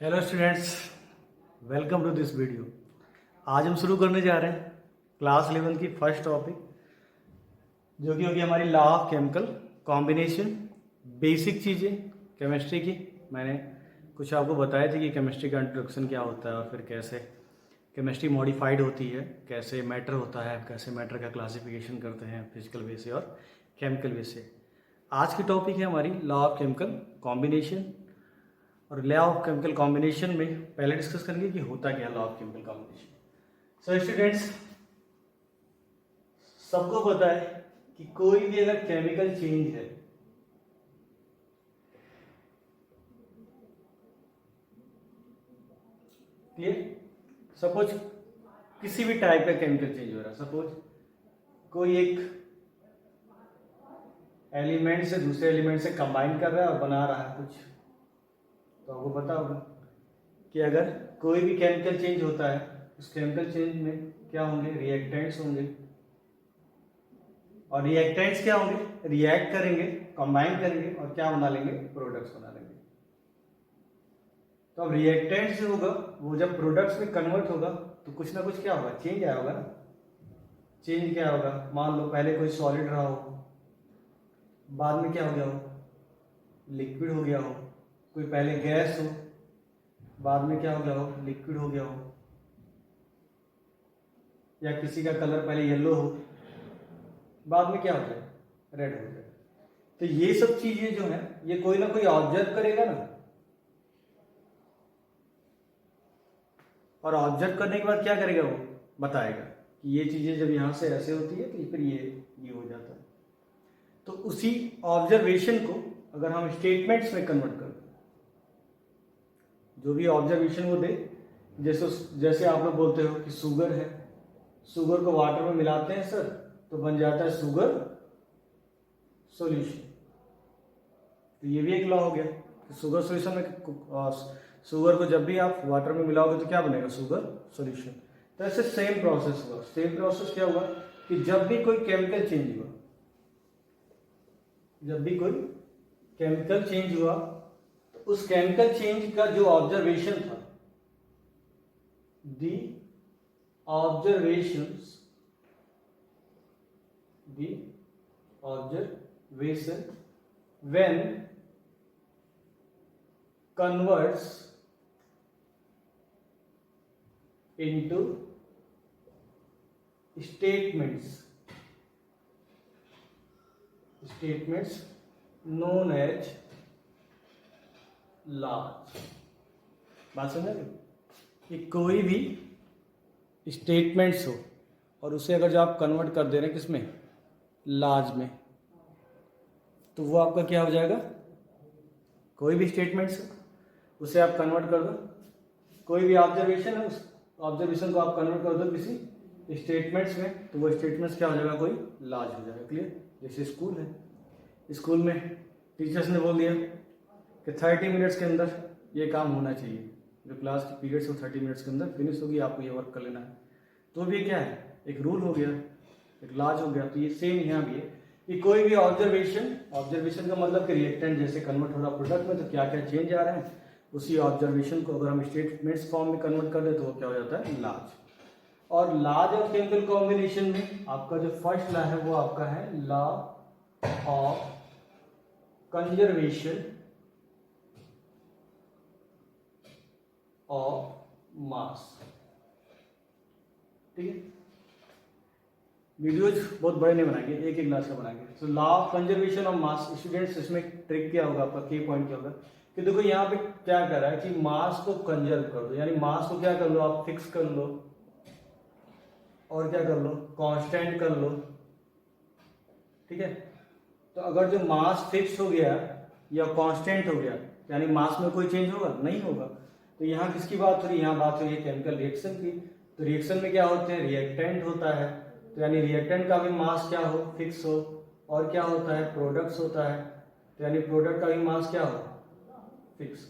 Hello students, welcome to this video. आज हम शुरू करने जा रहे हैं क्लास 11 की फर्स्ट टॉपिक, जो कि होगी हमारी law of chemical combination. Basic चीज़ें केमिस्ट्री की मैंने कुछ आपको बताया थी कि केमिस्ट्री का इंट्रोडक्शन क्या होता है और फिर कैसे केमिस्ट्री मॉडिफाइड होती है, कैसे मैटर होता है, कैसे मैटर का क्लासिफिकेशन करते हैं फिजिकल वे से और केमिकल वे से। आज की टॉपिक है हमारी लॉ ऑफ केमिकल कॉम्बिनेशन। और लॉ ऑफ केमिकल कॉम्बिनेशन में पहले डिस्कस करेंगे कि होता क्या है law of chemical combination. So students, सबको पता है कि कोई भी अगर केमिकल चेंज है, क्लियर, सपोज किसी भी टाइप का केमिकल चेंज हो रहा है, सपोज कोई एक एलिमेंट से दूसरे एलिमेंट से कंबाइन कर रहा है और बना रहा है कुछ, तो आपको पता होगा कि अगर कोई भी केमिकल चेंज होता है, उस केमिकल चेंज में क्या होंगे, रिएक्टेंट्स होंगे। और रिएक्टेंट्स क्या होंगे, रिएक्ट करेंगे, कंबाइन करेंगे और क्या बना लेंगे, प्रोडक्ट्स बना लेंगे। तो अब रिएक्टेंट्स जो होगा वो जब प्रोडक्ट्स में कन्वर्ट होगा तो कुछ ना कुछ क्या होगा, चेंज आया होगा ना। चेंज क्या होगा, मान लो पहले कोई सॉलिड रहा हो, बाद में क्या हो गया हो, लिक्विड हो गया हो। कोई पहले गैस हो, बाद में क्या हो गया हो, लिक्विड हो गया हो। या किसी का कलर पहले येलो हो, बाद में क्या हो जाए, रेड हो जाए। तो ये सब चीजें जो है ये कोई ना कोई ऑब्जर्व करेगा ना, और ऑब्जर्व करने के बाद क्या करेगा, वो बताएगा कि ये चीजें जब यहां से ऐसे होती है तो फिर ये हो जाता है। तो उसी ऑब्जर्वेशन को अगर हम स्टेटमेंट्स में कन्वर्ट कर, जो भी ऑब्जर्वेशन वो दे, जैसे जैसे आप लोग बोलते हो कि शुगर है, शुगर को वाटर में मिलाते हैं सर तो बन जाता है शुगर सॉल्यूशन। तो ये भी एक लॉ हो गया कि शुगर सॉल्यूशन में शुगर को जब भी आप वाटर में मिलाओगे तो क्या बनेगा, शुगर सॉल्यूशन। तो ऐसे सेम प्रोसेस हुआ। सेम प्रोसेस क्या हुआ कि जब भी कोई केमिकल चेंज हुआ, जब भी कोई केमिकल चेंज हुआ तो उस केमिकल चेंज का जो ऑब्जर्वेशन था, the observations, the observation when converts into statements known as laws। बात समझ रहे हो कि कोई भी स्टेटमेंट्स हो और उसे अगर जो आप कन्वर्ट कर दे रहे हैं किसमें, लाज में, तो वो आपका क्या हो जाएगा, कोई भी स्टेटमेंट्स उसे आप कन्वर्ट कर दो, कोई भी ऑब्जर्वेशन है उस ऑब्जर्वेशन को आप कन्वर्ट कर दो किसी स्टेटमेंट्स में, तो वो स्टेटमेंट्स क्या हो जाएगा, कोई लाज हो जाएगा। क्लियर। जैसे स्कूल है, स्कूल में टीचर्स ने बोल दिया कि 30 मिनट्स के अंदर ये काम होना चाहिए, जो क्लास की पीरियड्स हो 30 मिनट्स के अंदर फिनिश होगी, आपको ये वर्क कर लेना है। तो भी क्या है, एक रूल हो गया, एक लाज हो गया। तो ये सेम यहाँ भी है कि कोई भी ऑब्जर्वेशन का मतलब कि रिएक्टेंट जैसे कन्वर्ट हो रहा प्रोडक्ट में तो क्या क्या चेंज आ रहे हैं, उसी ऑब्जर्वेशन को अगर हम स्टेटमेंट्स फॉर्म में कन्वर्ट कर दें तो वो क्या हो जाता है, लाज। और लाज ऑफ केमिकल कॉम्बिनेशन में आपका जो फर्स्ट लॉ है वो आपका है लॉ ऑफ कंजर्वेशन ऑफ मास। ठीक है, वीडियोज बहुत बड़े नहीं बनाएंगे, एक एक क्लास का बनाएंगे। तो law of conservation of mass, students इसमें ट्रिक क्या होगा आपका, की पॉइंट क्या होगा कि देखो यहाँ पे क्या कर रहा है कि मास को कंजर्व कर दो, यानी मास को क्या कर लो, आप फिक्स कर लो और क्या कर लो, कांस्टेंट कर लो। ठीक है, तो अगर जो मास फिक्स हो गया या कांस्टेंट हो गया, यानी मास में कोई चेंज होगा नहीं होगा। तो यहाँ किसकी बात हो रही है, यहाँ बात हो रही है केमिकल रिएक्शन की। तो रिएक्शन में क्या होते हैं, रिएक्टेंट होता है, तो यानी रिएक्टेंट का भी मास क्या हो, फिक्स हो। और क्या होता है, प्रोडक्ट्स होता है, तो यानी प्रोडक्ट का भी मास क्या हो, फिक्स।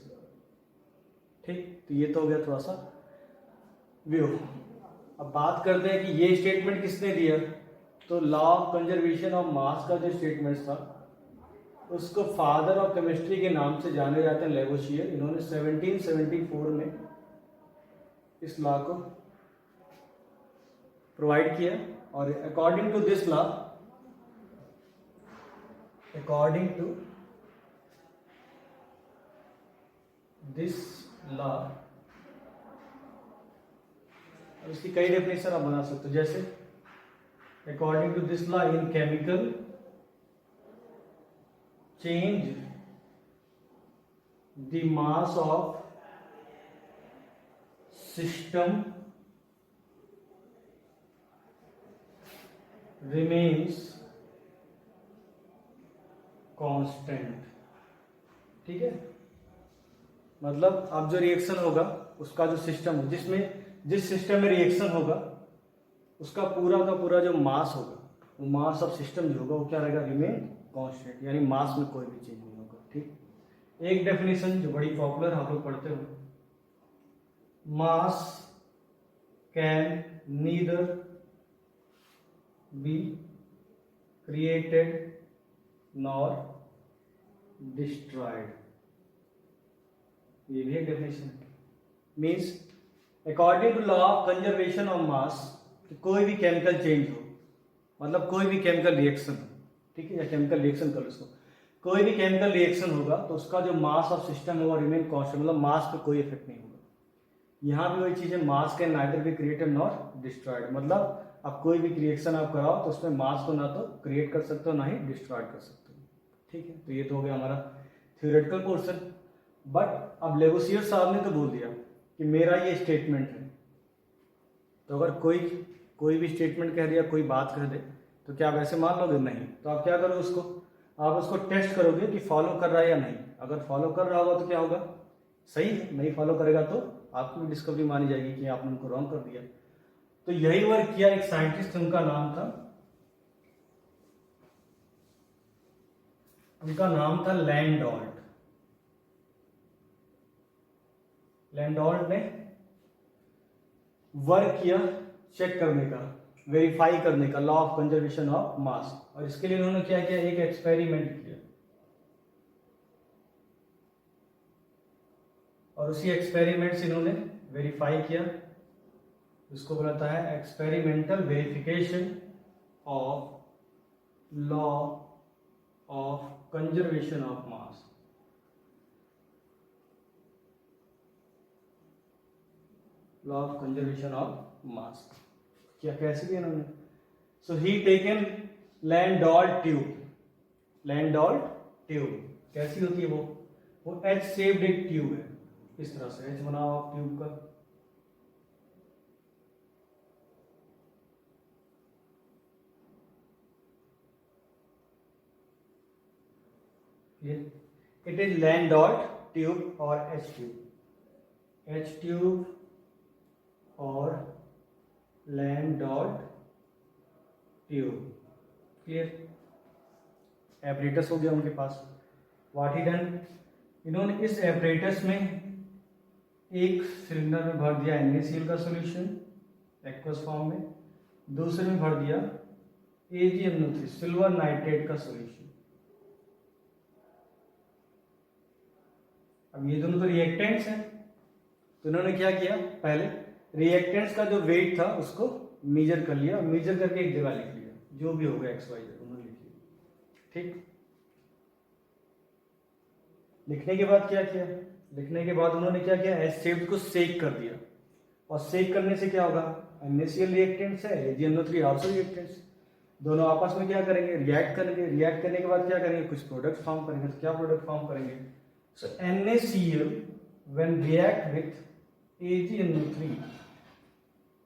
ठीक, तो ये तो हो गया थोड़ा सा व्यू। अब बात करते हैं कि ये स्टेटमेंट किसने दिया, तो लॉ ऑफ कंजर्वेशन ऑफ मास का जो स्टेटमेंट था उसको फादर ऑफ केमिस्ट्री के नाम से जाने जाते हैं, लेवोशियर। इन्होंने 1774 में इस लॉ को प्रोवाइड किया, और according to this law, according to this law, इसकी कई डेफिनेशन आप बना सकते हो, जैसे according to this law in chemical change the mass of system remains constant। ठीक है, मतलब अब जो रिएक्शन होगा उसका जो सिस्टम, जिस सिस्टम में रिएक्शन होगा उसका पूरा का पूरा जो मास होगा, वो मास ऑफ सिस्टम जो होगा वो क्या रहेगा, रिमेन कांस्टेंट, यानी मास में कोई भी चेंज नहीं होगा। ठीक, एक डेफिनेशन जो बड़ी पॉपुलर आप लोग पढ़ते हो, mass can neither be created nor destroyed, ये भी एक डेफिनेशन है। Means according to law of conservation of mass, कोई भी केमिकल चेंज हो, मतलब कोई भी केमिकल रिएक्शन हो, ठीक है, या केमिकल रिएक्शन कर लो इसको, कोई भी केमिकल रिएक्शन होगा तो उसका जो मास ऑफ सिस्टम है वो रिमेन कांस्टेंट, मतलब मास पे कोई इफेक्ट नहीं होगा। यहाँ भी वही चीज है, मास can neither be created nor destroyed, मतलब आप कोई भी रिएक्शन आप कराओ तो उसमें मास को ना तो क्रिएट कर सकते हो ना ही डिस्ट्रॉयड कर सकते हो। ठीक है, तो ये तो हो गया हमारा थ्योरेटिकल पोर्शन। बट अब लेवोसियर साहब ने तो बोल दिया कि मेरा ये स्टेटमेंट है, तो अगर कोई भी स्टेटमेंट कह दिया, कोई बात कह दे, तो क्या आप ऐसे मान लोगे? नहीं। तो आप क्या करोगे, आप उसको टेस्ट करोगे कि फॉलो कर रहा है या नहीं। अगर फॉलो कर रहा होगा तो क्या होगा, सही है, नहीं फॉलो करेगा तो आपकी भी डिस्कवरी मानी जाएगी कि आपने उनको रॉन्ग कर दिया। तो यही वर्क किया एक साइंटिस्ट, उनका नाम था लैंडॉल्ट। लैंडॉल्ट ने वर्क किया चेक करने का, वेरीफाई करने का लॉ ऑफ कंजर्वेशन ऑफ मास, और इसके लिए उन्होंने क्या किया, एक एक्सपेरिमेंट किया, और उसी एक्सपेरिमेंट से इन्होंने वेरीफाई किया। इसको बोलता है experimental verification of law of conservation of mass. Law of conservation of मास क्या, कैसे किया इन्होंने? सो ही टेकन लैंडॉल्ट ट्यूब। लैंडॉल्ट ट्यूब कैसी होती है? वो एच शेप्ड एक ट्यूब है, इस तरह से एच बना हुआ ट्यूब का। इट इज लैंडॉल्ट ट्यूब और एच ट्यूब, एच ट्यूब और लैंडॉल्ट ट्यूब। क्लियर? एपरेटस हो गया उनके पास। व्हाट ही डन, इन्होंने इस एपरेटस में एक सिलेंडर में भर दिया NaCl का सॉल्यूशन एक्वस फॉर्म में, दूसरे में भर दिया AgNO3 सिल्वर नाइट्रेट का सॉल्यूशन। अब ये दोनों तो रिएक्टेंट्स हैं, तो इन्होंने क्या किया, पहले रिएक्टेंट्स का जो वेट था उसको मेजर कर लिया, मेजर करके एक जगह लिख लिया, जो भी होगा XYZ उन्होंने लिख लिया। ठीक, लिखने के बाद क्या किया, लिखने के बाद उन्होंने क्या किया, एच शेप्ड को सेक कर दिया, और सेक करने से क्या होगा, NaCl रिएक्टेंट्स है, AgNO3 आल्सो रिएक्टेंट्स, दोनों आपस में क्या करेंगे, रिएक्ट करेंगे। रिएक्ट करने के बाद क्या करेंगे, कुछ प्रोडक्ट फॉर्म करेंगे। तो क्या प्रोडक्ट फॉर्म करेंगे? सो NaCl when react with AgNO3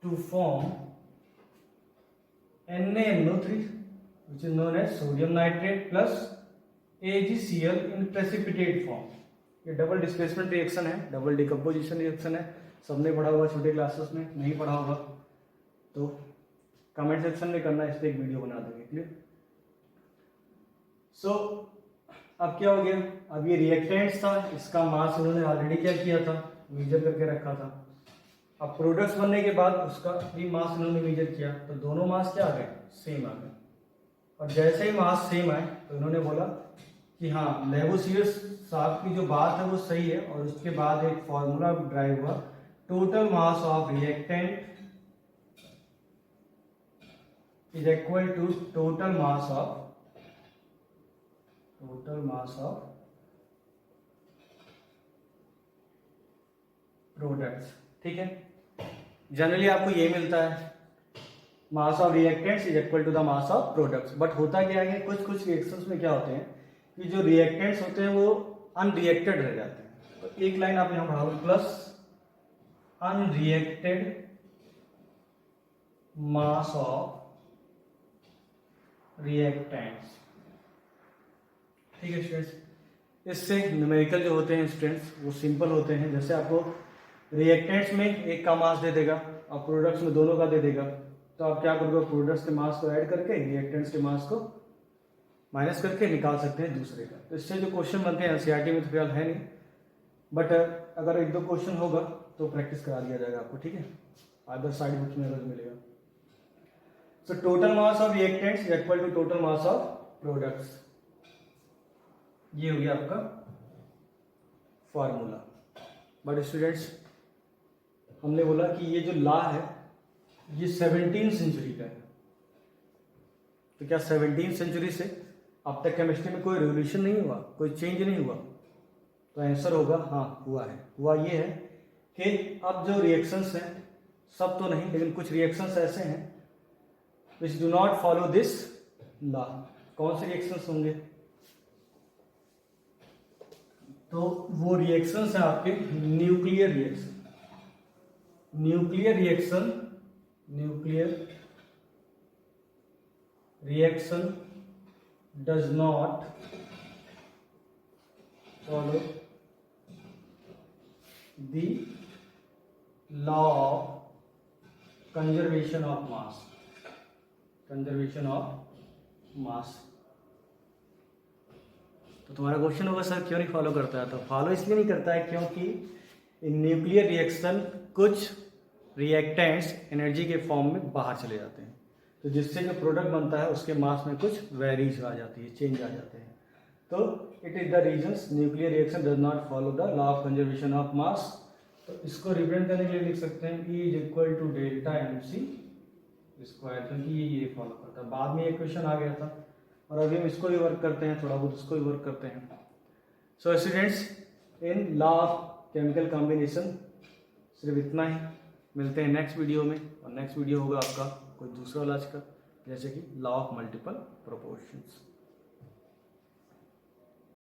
to form NaNO3 which is known as sodium nitrate plus AgCl in precipitate form। ये डबल डिस्प्लेसमेंट रिएक्शन है, डबल डिकम्पोजिशन रिएक्शन है, सबने पढ़ा होगा छोटे क्लासेस में, नहीं पढ़ा होगा तो कमेंट सेक्शन में करना, इस पर एक वीडियो बना देंगे। क्लियर? सो अब क्या हो गया, अब ये रिएक्टेंट्स था, इसका मास उन्होंने ऑलरेडी क्या किया था, मेजर करके रखा था। अब प्रोडक्ट्स बनने के बाद उसका भी मास इन्होंने मेजर किया, तो दोनों मास क्या आ गए, सेम आ गए। और जैसे ही मास सेम आए तो इन्होंने बोला कि हाँ लेवोसियर साहब की जो बात है वो सही है, और उसके बाद एक फॉर्मूला ड्राइव हुआ, total mass of reactant is equal to total mass of products. ठीक है, जनरली आपको ये मिलता है, mass of reactants is equal to the mass of products. But होता क्या है, कुछ रिएक्शंस में क्या होते हैं कि जो रिएक्टेंट्स होते हैं वो अनरिएक्टेड रह जाते हैं। तो एक लाइन आप यहां बढ़ाओ, plus unreacted mass of reactants. ठीक है स्टूडेंट्स, इससे न्यूमेरिकल जो होते हैं स्टूडेंट्स वो सिंपल होते हैं। जैसे आपको रिएक्टेंट्स में एक का मास दे देगा और प्रोडक्ट्स में दोनों का दे देगा, तो आप क्या करोगे, प्रोडक्ट्स के मास को ऐड करके रिएक्टेंट्स के मास को माइनस करके निकाल सकते हैं दूसरे का। तो इससे जो क्वेश्चन बनते हैं एनसीईआरटी में तो फिलहाल है नहीं, बट अगर एक दो क्वेश्चन होगा तो प्रैक्टिस करा दिया जाएगा आपको। ठीक है, अदर साइड बुक्स में अगर मिलेगा। So total mass of reactants is equal to total mass of products. ये हो गया आपका फॉर्मूला। बट स्टूडेंट्स हमने बोला कि ये जो लॉ है ये 17वीं सेंचुरी का है। तो क्या 17वीं सेंचुरी से अब तक केमिस्ट्री में कोई रिवोल्यूशन नहीं हुआ, कोई चेंज नहीं हुआ? तो आंसर होगा हाँ हुआ है। हुआ ये है कि अब जो रिएक्शंस हैं, सब तो नहीं लेकिन कुछ रिएक्शंस ऐसे हैं which do not follow this law. कौन से रिएक्शंस होंगे? तो वो रिएक्शंस हैं आपके nuclear reaction. Nuclear reaction does not follow the law of conservation of मास। तो तुम्हारा क्वेश्चन होगा सर क्यों नहीं फॉलो करता है? तो फॉलो इसलिए नहीं करता है क्योंकि इन न्यूक्लियर रिएक्शन कुछ रिएक्टेंट्स एनर्जी के फॉर्म में बाहर चले जाते हैं, तो जिससे जो प्रोडक्ट बनता है उसके मास में कुछ वेरीज आ जाती है, चेंज आ जाते हैं। तो it is the reasons nuclear reaction does not follow the law of conservation of मास। तो इसको रिप्रेजेंट करने के लिए लिख सकते हैं E is equal to delta MC square, क्योंकि ये फॉलो करता है। बाद में ये क्वेश्चन आ गया था और अभी हम इसको भी वर्क करते हैं, थोड़ा बहुत इसको भी वर्क करते हैं। So students, in law of chemical combination सिर्फ इतना ही। मिलते हैं नेक्स्ट वीडियो में, और नेक्स्ट वीडियो होगा आपका कोई दूसरा लॉ का, जैसे कि लॉ ऑफ मल्टीपल प्रोपोर्शंस।